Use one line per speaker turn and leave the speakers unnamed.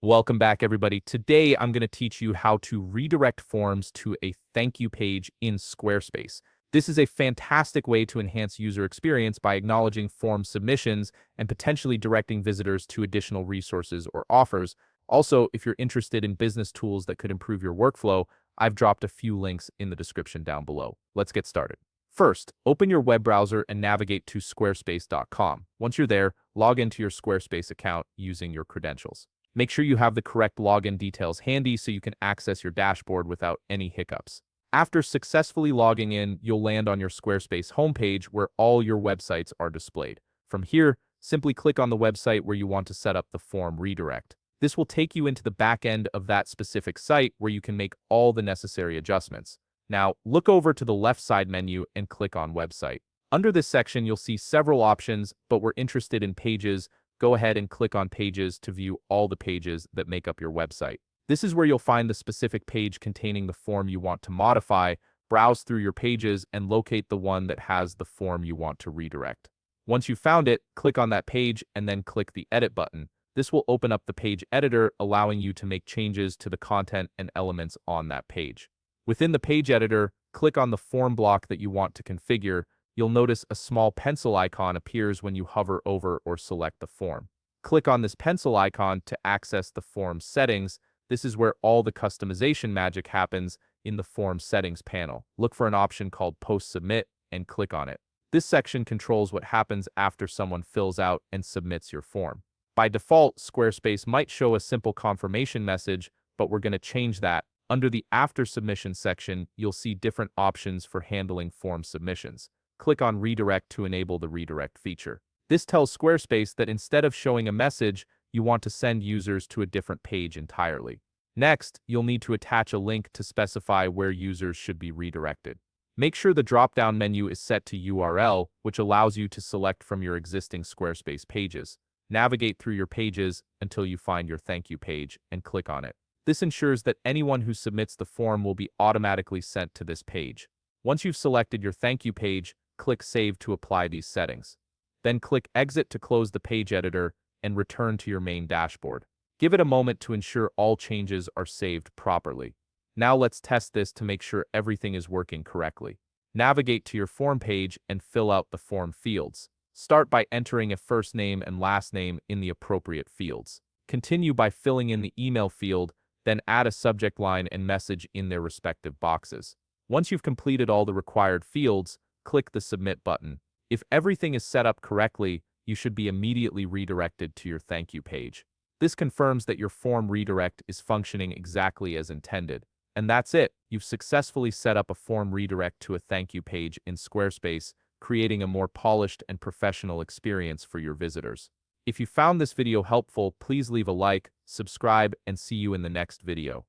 Welcome back, everybody. Today, I'm going to teach you how to redirect forms to a thank you page in Squarespace. This is a fantastic way to enhance user experience by acknowledging form submissions and potentially directing visitors to additional resources or offers. Also, if you're interested in business tools that could improve your workflow, I've dropped a few links in the description down below. Let's get started. First, open your web browser and navigate to squarespace.com. Once you're there, log into your Squarespace account using your credentials. Make sure you have the correct login details handy so you can access your dashboard without any hiccups. After successfully logging in, you'll land on your Squarespace homepage where all your websites are displayed. From here, simply click on the website where you want to set up the form redirect. This will take you into the back end of that specific site where you can make all the necessary adjustments. Now, look over to the left side menu and click on Website. Under this section, you'll see several options, but we're interested in Pages. Go ahead and click on Pages to view all the pages that make up your website. This is where you'll find the specific page containing the form you want to modify. Browse through your pages and locate the one that has the form you want to redirect. Once you've found it, click on that page and then click the Edit button. This will open up the page editor, allowing you to make changes to the content and elements on that page. Within the page editor, click on the form block that you want to configure. You'll notice a small pencil icon appears when you hover over or select the form. Click on this pencil icon to access the form settings. This is where all the customization magic happens in the form settings panel. Look for an option called Post Submit and click on it. This section controls what happens after someone fills out and submits your form. By default, Squarespace might show a simple confirmation message, but we're going to change that. Under the After Submission section, you'll see different options for handling form submissions. Click on Redirect to enable the redirect feature. This tells Squarespace that instead of showing a message, you want to send users to a different page entirely. Next, you'll need to attach a link to specify where users should be redirected. Make sure the drop-down menu is set to URL, which allows you to select from your existing Squarespace pages. Navigate through your pages until you find your thank you page and click on it. This ensures that anyone who submits the form will be automatically sent to this page. Once you've selected your thank you page, click Save to apply these settings. Then click Exit to close the page editor and return to your main dashboard. Give it a moment to ensure all changes are saved properly. Now let's test this to make sure everything is working correctly. Navigate to your form page and fill out the form fields. Start by entering a first name and last name in the appropriate fields. Continue by filling in the email field, then add a subject line and message in their respective boxes. Once you've completed all the required fields, click the Submit button. If everything is set up correctly, you should be immediately redirected to your thank you page. This confirms that your form redirect is functioning exactly as intended. And that's it. You've successfully set up a form redirect to a thank you page in Squarespace, creating a more polished and professional experience for your visitors. If you found this video helpful, please leave a like, subscribe, and see you in the next video.